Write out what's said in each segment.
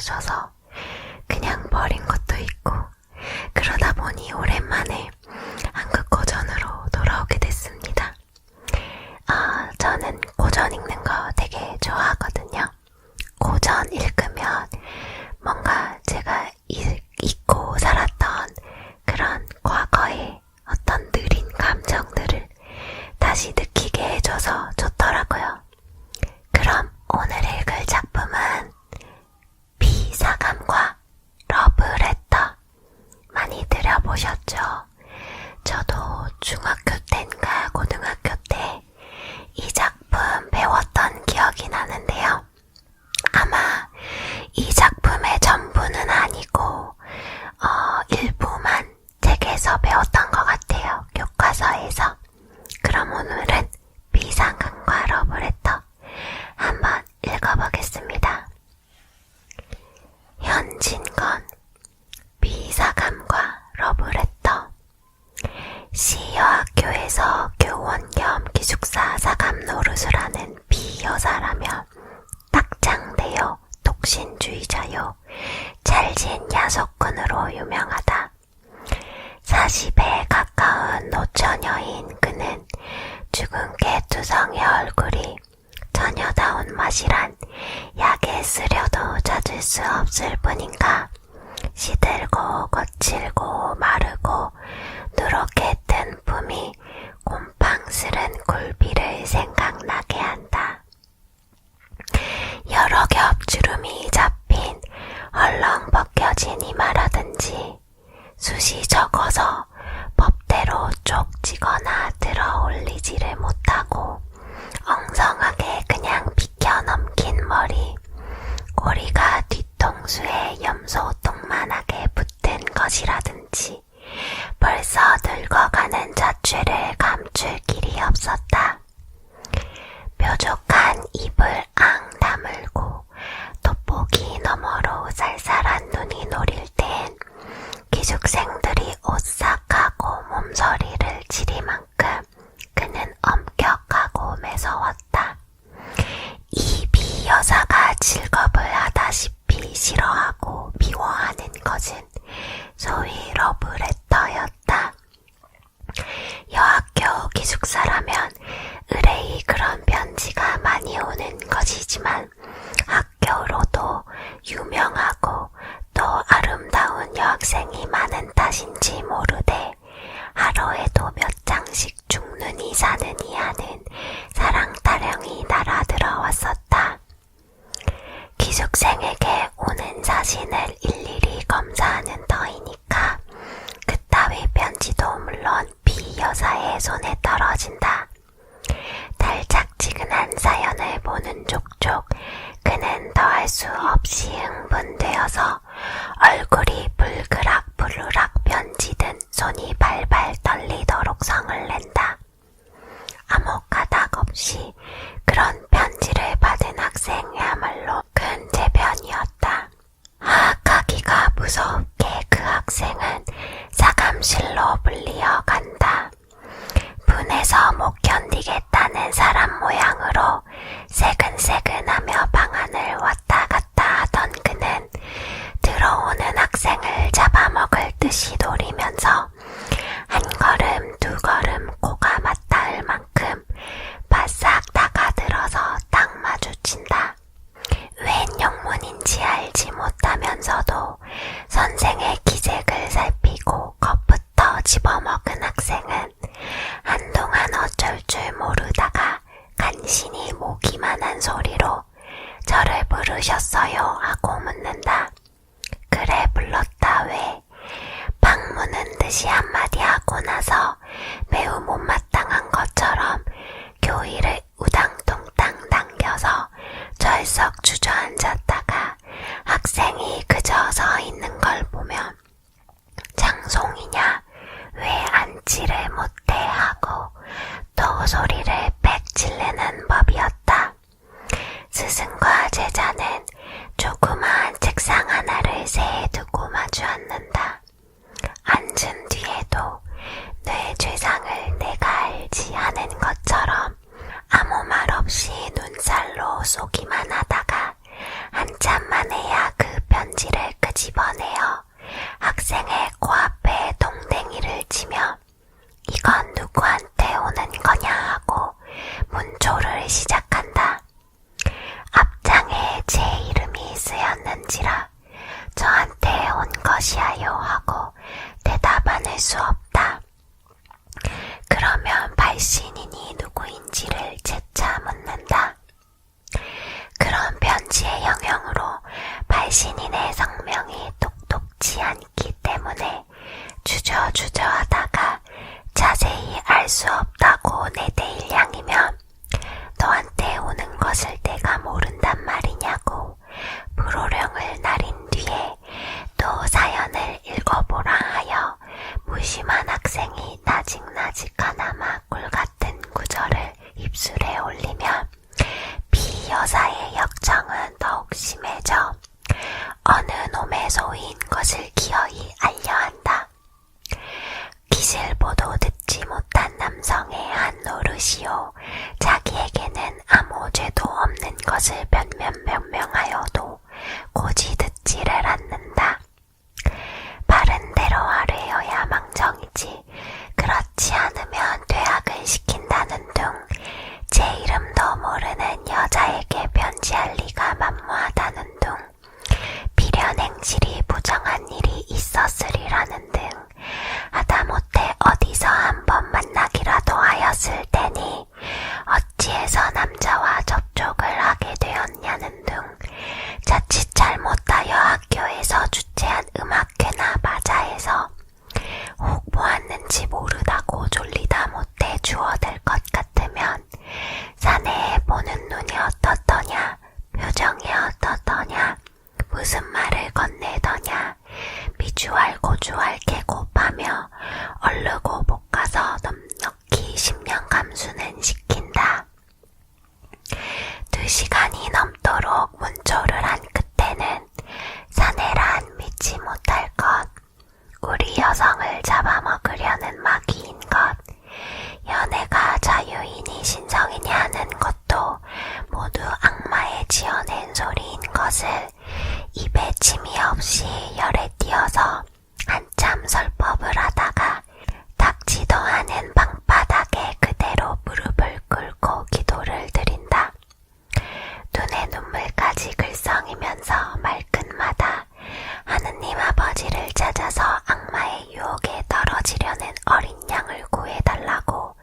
하셔서 그냥 버린 것도 있고, 그러다 보니 오랜만에 한국 고전으로 돌아오게 됐습니다. 저는 고전 읽는 거 되게 좋아하거든요. 고전 읽으면 뭔가 제가 잊고 살았던 그런 과거의 어떤 느린 감정들을 다시 느끼게 해줘서 좋더라고요. 그럼 오늘 읽을 작품은 비사감과 러브레터. 많이 들어보셨죠? 저도 중학교 때인가 고등학교 때 이 작품 배웠던 기억이 나는데요. 아마 이 작품의 전부는 아니고 일부만 책에서 배웠던 것 같아요. 교과서에서. 그럼 오늘은 비사감과 러브레터 한번 읽어보겠습니다. 현진건 비사감과 러브레터. 시여학교에서 교원 겸 기숙사 사감 노릇을 하는 비여사라면 딱장대요, 독신주의자요, 잘진 야속꾼으로 유명하다. 40에 가까운 노처녀인 그는 죽은 개투성의 얼굴이 처녀다운 맛이란 약에 쓰려도 찾을 수 없을 뿐인가. 시들고 거칠고 마르고 누렇게 뜬 품이 곰팡스른 굴비를 생각나게 한다. 여러 겹 주름이 잡힌 헐렁 벗겨진 이마라든지 숱이 적어서 법대로 쪽지거나 들어 올리지를 못하고 엉성하게 그냥 비켜 넘긴 머리, 꼬리가 뒤통수에 염소똥만하게 붙은 것이라든지 벌써 늙어가는 자취를 감출 길이 없었다. 뾰족한 입을 앙 다물고 돋보기 너머로 쌀쌀한 눈이 노릴 땐 기숙생들이 오싹하고 몸서리를 지리만큼 그는 엄격하고 매서웠다. 이 비여사가 직업을 하다시피 싫어하고 미워하는 것은 소위 러브레터였다. 여학교 기숙사라면 의뢰이 그런 편지가 많이 오는 것이지만 학교로도 유명하고 또 아름다운 여학생이 많은 탓인지 모르되 하루에도 몇 장씩 죽느니 사느니 하는 사랑 타령이 날아들어왔었다. 기숙생에게 오는 사진을 일일이 검사하는 터이니까 그따위 편지도 물론 비여사의 손에 떨어진다. 달짝지근한 사연을 보는 족족 그는 더할 수 없이 흥분되어서 얼굴이 불그락부르락 변지든 손이 발발 떨리도록 성을 낸다. 아무 까닭 없이 그런 편지를 받은 학생이야말로 큰 재변이었다. 하악하기가 무섭게 그 학생은 사감실로 불리어 간다. 분해서 못 견디겠다는 사람 모양으로 새근새근하며 방안을 왔다 갔다 하던 그는 들어오는 학생을 잡아먹을 듯이 노리면서 한 걸음 두 걸음 코가 맞닿을 만큼 바싹 다가들어서 딱 마주친다. 웬 영문인지 알지 못하면서도 선생의 기색을 살피고 겁부터 집어먹은 학생은 한동안 어쩔 줄 모르다가 간신히 모기만한 소리로 저를 부르셨어요 하고 묻는다. 그래 불렀다 왜? 방문은 듯이 수 없다. 그러면 발신인이 누구인지를 재차 묻는다. 그런 편지의 영향으로 발신인의 성명이 똑똑지 않기 때문에 주저주저 하다가 자세히 알 수 없다고 내대일 양이면 너한테 오는 것을 내가 모른단 말이냐고 불호령을 날인 뒤에 또 사연을 읽어보라 하여 무심한 학생이 나직나직하나마 꿀같은 구절을 입술에 올리면 비여사의 역정은 더욱 심해져 어느 놈의 소위인 것을 기어이 알려 한다. 기실보도 듣지 못한 남성의 한 노릇이요 자기에게는 아무 죄도 없는 것을 변명하여도 고지 듣지를 않는다. 바른 대로 아뢰어야 망정이지 그렇지 않으면 퇴학을 시킨다는 둥 제 이름도 모르는 여자에게 편지할 리가 만무하다는 둥 비련 행실이 부정한 일이 있었으리라는 등 하다못해 어디서 한번 만나기라도 하였을 테니 어찌해서 남자와 접촉을 하게 되었냐는 등 자칫 잘못하여 학교에서 주최한 음악회나 바자에서 혹 보았는지 모르다고 졸리다 못해 주워들 것 같으면 사내에 보는 눈이 어떻더냐 표정이 어떻더냐 무슨 말을 건네더냐 미주알 고주알 개곱하며 얼르고 볶아서 넉넉히 10년 감수는 시킨다. 2시간이 넘도록 문조를 한 끝에는 사내란 믿지 못할 것 우리 여성을 잡아먹으려는 마귀인 것 연애가 자유이니 신성이니 하는 것도 모두 악마의 지어낸 소리인 것을 입에 침이 없이 열에 띄어서 한참 설법을 하다가 닦지도 않은 방바닥에 그대로 무릎을 꿇고 기도를 드린다. 눈에 눈물까지 글썽이면서 말끝마다 하느님 아버지를 찾아서 악마의 유혹에 떨어지려는 어린 양을 구해달라고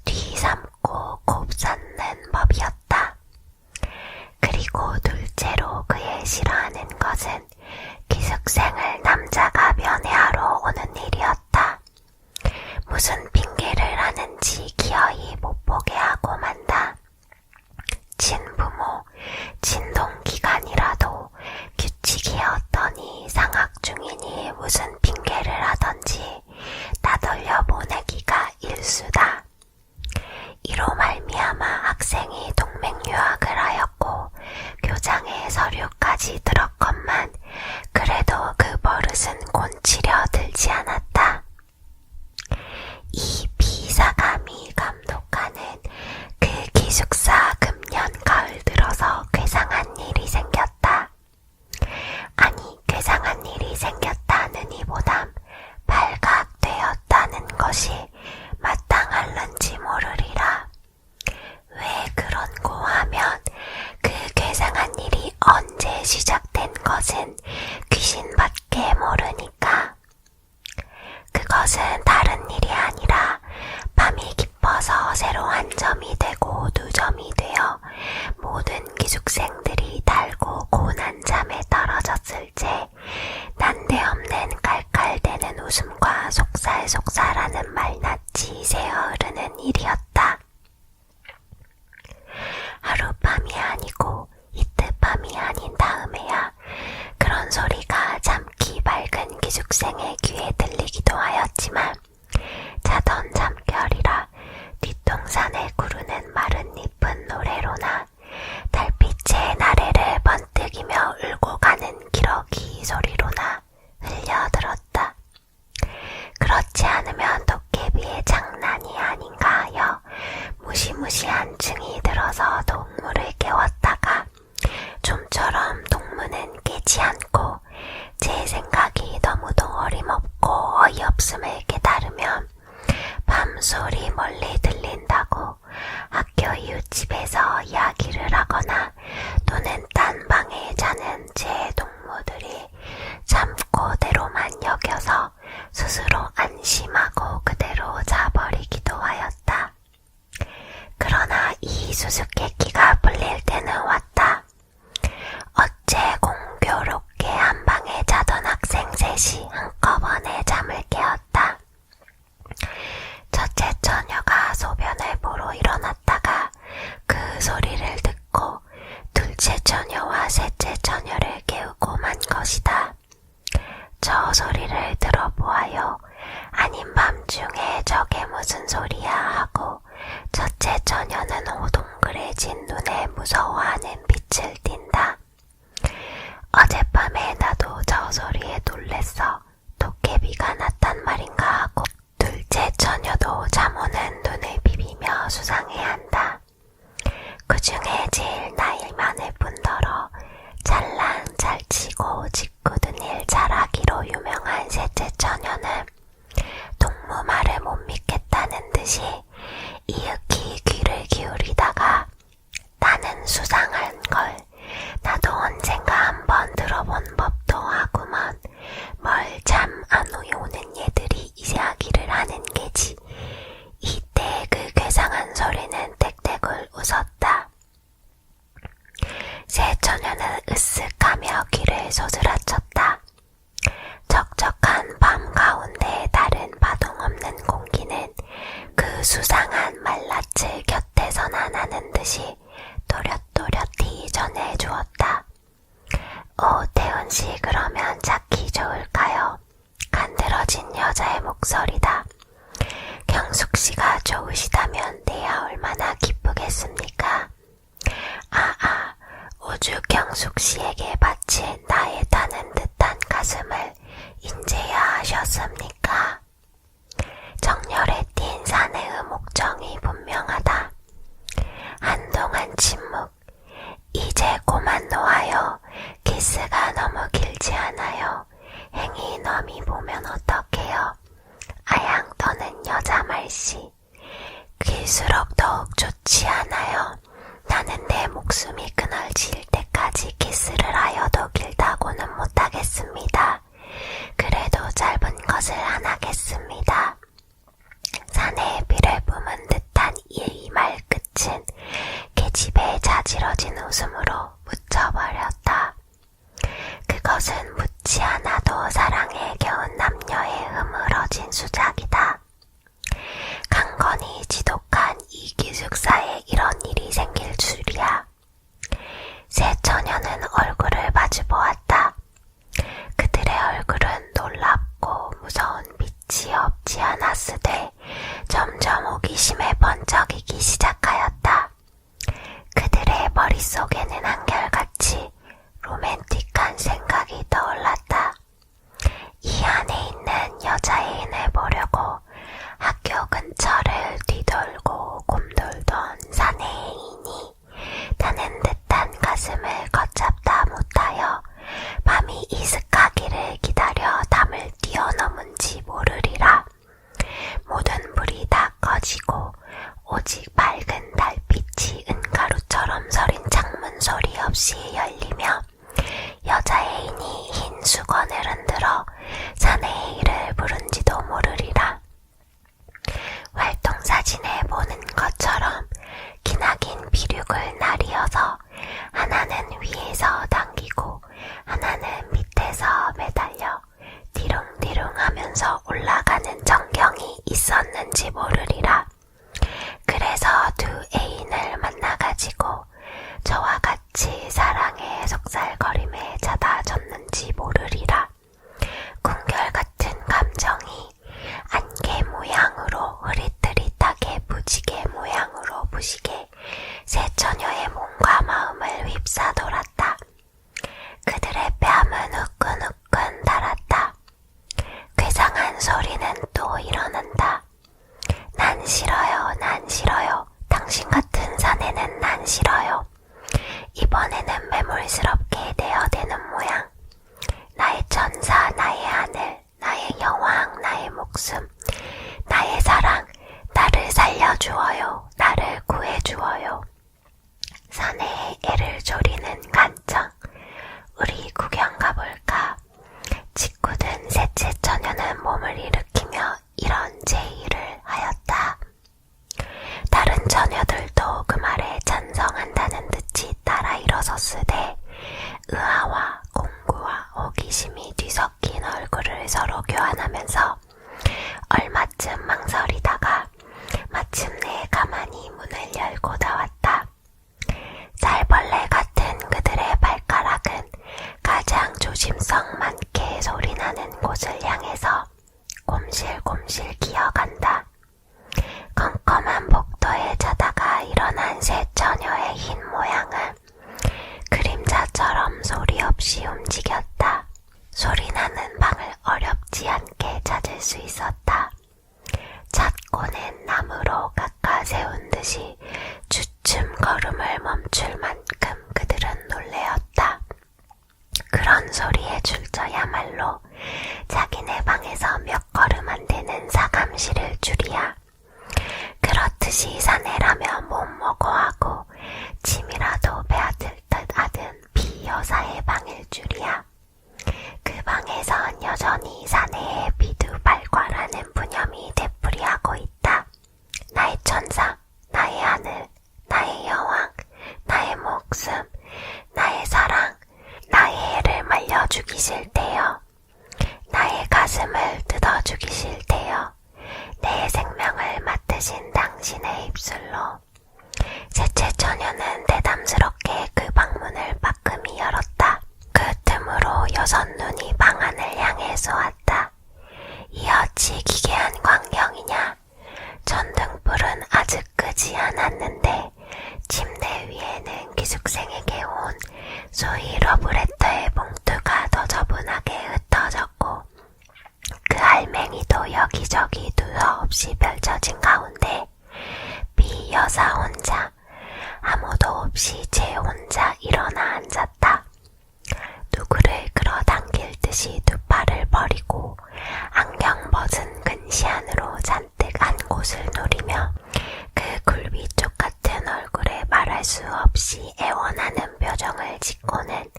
뒤삼고 곱삼는 법이었다. 그리고 둘째로 그의 싫어하는 것은 기숙생을 남자가 면회하러 오는 일이었다. 무슨 핑계를 하는지 기어이 못 보게 하고 만다. 친부모, 친동기간이라도 규칙이 어떠니 상학 중이니 무슨 핑계를 하던지 따돌려 보내기가 일수다. 이로 말미암아 학생이 동맹유학을 하였고 교장의 서류까지 들었건만 그래도 그 버릇은 곤치려 들지 않았다. 이 비사감이 감독하는 그 기숙사 금년 가을 들어서 괴상한 일이 생겼다. 아니 괴상한 일이 생겼다느니보단 발각되었다는 것이 마땅할런지 모르리라. 왜 그런고 하면 그 괴상한 일이 언제 시작된 것은 귀신밖에 모르니까. 그것은 다른 일이 아니라 밤이 깊어서 새로 한 점이 되고 두 점이 되어 모든 기숙생들이 달고 고난 잠에 떨어졌을 때 난데없는 깔깔대는 웃음과 속살속살하는 말낯이 새어 흐르는 일이었다. 하룻밤이 아니고 이틀밤이 아닌 다음에야 그런 소리가 잠기 밝은 기숙생의 귀에 들리기도 하였지만 자던 잠결이라 뒷동산에 구르는 마른 잎은 노래로나 달빛의 나래를 번뜩이며 울고 가는 기러기 소리로나 흘려들었다. 그렇지 않으면 도깨비의 장난이 아닌가 하여 무시무시한 증이 들어서 동무를 깨웠다가 좀처럼 동무는 깨지 않고 제 생각이 너무도 어림없고 어이없음을 깨달으면 밤소리 멀리 들린다고 학교 이웃집에서 이야기를 하거나 또는 딴 방에 자는 제 동무들이 참고대로만 여겨서 스스로 안심을 무슨 소리야 하고 첫째 처녀는 호동그래진 눈에 무서워하는 빛을 띈다. 어젯밤에 나도 저 소리에 놀랬어. 도깨비가 났단 말인가 하고 둘째 처녀도 잠 오는 눈을 비비며 수상해한다. 그 중에 제일 나이 많을 뿐더러 잘랑 잘치고 짓궂은 일 잘하기로 유명한 셋째 처녀는 동무 말을 못 믿겠다는 듯이 이윽히 귀를 기울이다가 나는 수상한 걸 나도 언젠가 한번 들어본 법도 하구먼. 뭘 잠 안 오는 얘들이 이야기를 하는 게지. 이때 그 괴상한 소리는 땡땡을 웃었다. 새 처녀는 으쓱하며 귀를 소스라쳤다. 적적한 밤 가운데 다른 바동 없는 공기는 그 수상한 말라칠 곁에서 나나는 듯이 또렷또렷히 전해주었다. 오, 태훈씨 그러면 찾기 좋을까요? 간드러진 여자의 목소리다. 경숙씨가 좋으시다면 내야 얼마나 기쁘겠습니까? 오죽 경숙씨에게 바친 나의 타는 듯한 가슴을 인제야 하셨습니까? 정열에 띈 사내의 목청이 분명하다. 한동안 침묵. 이제 고만 놓아요. 키스가 너무 길지 않아요. 행이 넘이 보면 어떡해요? 아양 떠는 여자 말씨. 길수록 더욱 좋지 않아요. 나는 내 목숨이 그늘질 때까지 키스를 하여도 길다고는 못하겠습니다. 그래도 짧은 것을 안 하겠습니다. 사내의 비를 뿜은 듯한 이 말 끝은 계집애의 자지러진 웃음으로 묻혀버렸다. 그것은 묻지 않아도 사랑에 겨운 남녀의 흐물어진 수작이다. 강건이 지독한 이 기숙사에 이런 일이 생길 줄이야. 새 처녀는 얼굴을 마주보았다. 그들의 얼굴은 놀랍고 무서운 빛이 없지 않았으되 점점 호기심에 번쩍이기 시작하였다. 그들의 머릿속에는 한결같이 로맨틱한 생각이 떠올랐다. 이 안에 있는 여자애인을 보려고 학교 근처를 뒤돌고 곰돌던 사내애인이 타는 듯한 가슴을 걷잡다 못하여 밤이 이슥하기를 기다려 담을 뛰어넘은지 모르리라. 모든 불이 다 꺼지고 오직 밝은 달빛이 은가루처럼 서린 창문 소리 없이 열리며 여자애인이 흰 수건을 흔들어 사내의 이를 부른지도 모르리라. 활동사진에 보는 것처럼 기나긴 비륙을 나리어서 하나는 위에서 당기고 하나는 밑에서 매달려 디룽디룽 하면서 올라가는 전경이 있었는지 모르리라. 그래서 두 애인을 만나가지고 저와 같이 사랑의 속살거림에 잦아졌는지 모르리라. 궁결같은 감정이 안개 모양으로 흐릿흐릿하게 부지개 모양으로 부시게 새 처녀의 몸과 마음을 휩싸돌았다. 그들의 뺨은 후끈후끈 달았다. 괴상한 소리는 또 일어난다. 난 싫어요, 난 싫어요. 당신 같은 사내는 난 싫어요. 이번에는 매몰스럽게 대어대는 모양. 나의 천사, 나의 하늘, 나의 여왕, 나의 목숨, 나의 사랑, 나를 살려주어요, 나를 구해주어요. 사내의 애를 조리는 간청. 우리 구경 가볼까? 짓궂은 셋째 처녀는 몸을 일으키며 이런 제의를 하였다. 다른 처녀들도 그 말에 찬성한다는 듯이 따라 일어섰으되 의아와 공구와 호기심이 뒤섞인 얼굴을 서로 교환하면서 얼마쯤 망설이다가 마침내 가만히 문을 열고 나왔다. 살벌레 같은 그들의 발가락은 가장 조심성 많게 소리나는 곳을 향해서 곰실곰실 기어간다. 줄이야. 그렇듯이 사내라면 못 먹어 하고 짐이라도 빼앗을 듯 하던 비여사의 방일 줄이야. 그 방에선 여전히 사내의 비두발과라는 분념이 되풀이하고 있다. 나의 천사, 나의 하늘, 나의 여왕, 나의 목숨, 나의 사랑, 나의 애를 말려 죽이실 때요. 나의 가슴을 뜯어 죽이실 때요. 내 생명을 맡으신 당신의 입술로. 셋째 처녀는 대담스럽게 그 방문을 빠끔히 열었다. 그 틈으로 여섯 눈이 방 안을 향해 쏘았다. 이 어찌 기괴한 광경이냐. 전등불은 아직 끄지 않았는데 침대 위에는 기숙생에게 온 소위 러브레터의 봉투가 더 저분하게 흩어졌고 그 알맹이도 여기저기 두서없이 펼쳐진 가운데 비 여사 혼자 아무도 없이 제 혼자 일어나 앉았다. 누구를 끌어당길 듯이 두 팔을 버리고 안경 벗은 근시안으로 잔뜩 한 곳을 노리며 그 굴비쪽 같은 얼굴에 말할 수 없이 애원하는 표정을 짓고는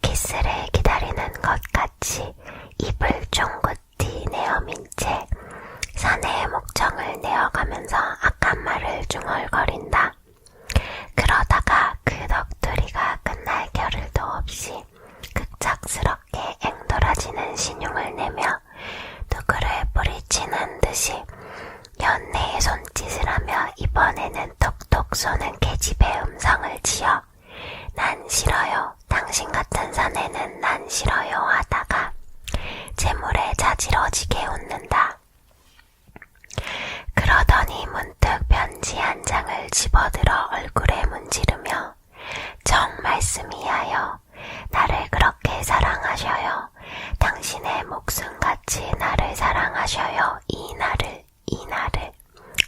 키스를 기다리는 것 같이 입을 쫑긋히 내어민 채 사내의 목청을 내어가면서 악한 말을 중얼거린다. 그러다가 그 넋두리가 끝날 겨를도 없이 급작스럽게 앵돌아지는 신용을 내며 누구를 뿌리치는 듯이 연내에 손짓을 하며 이번에는 톡톡 쏘는 계집의 음성을 지어 난 싫어요, 당신 같은 사내는 난 싫어요 하다가 재물에 자지러지게 웃는다. 그러더니 문득 편지 한 장을 집어들어 얼굴에 문지르며 정 말씀이하여 나를 그렇게 사랑하셔요. 당신의 목숨같이 나를 사랑하셔요. 이 나를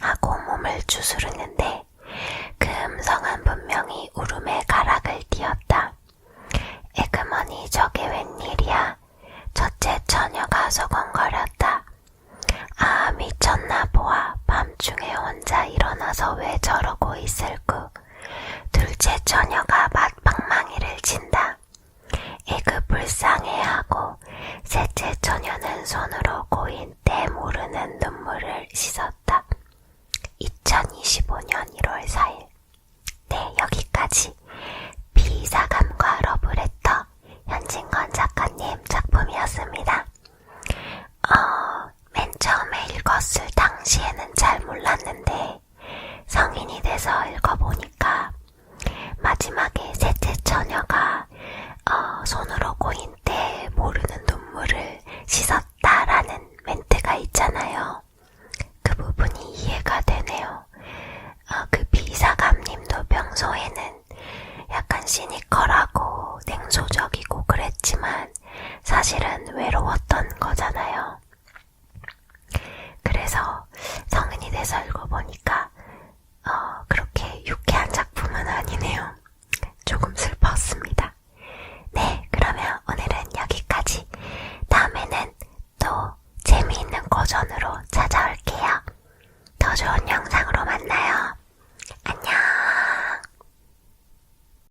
하고 몸을 주스르는데 그 음성은 분명히 울음의 가락을 띄었다. 에그머니 저게 웬일이야. 첫째 처녀가 소곤거렸다. 아 미쳤나 보아. 밤중에 혼자 일어나서 왜 저러고 있을구. 둘째 처녀가 막방망이를 친다. 에그 불쌍해하고 셋째 처녀는 손으로 고인 때 모르는 눈물을 씻었다. 2025년 1월 4일. 네, 여기까지 비사감과 러브레터 현진건 작가님 작품이었습니다. 맨 처음에 읽었을 당시에는 잘 몰랐는데 성인이 돼서 읽어보니까 마지막에 셋째 처녀가 손으로 고인 때 모르는 눈물을 씻었다라는 멘트가 있잖아요. 그 부분이 이해가 되네요. 그 비사감님도 평소에는 약간 시니컬하고 냉소적이고 그랬지만 사실은 외로운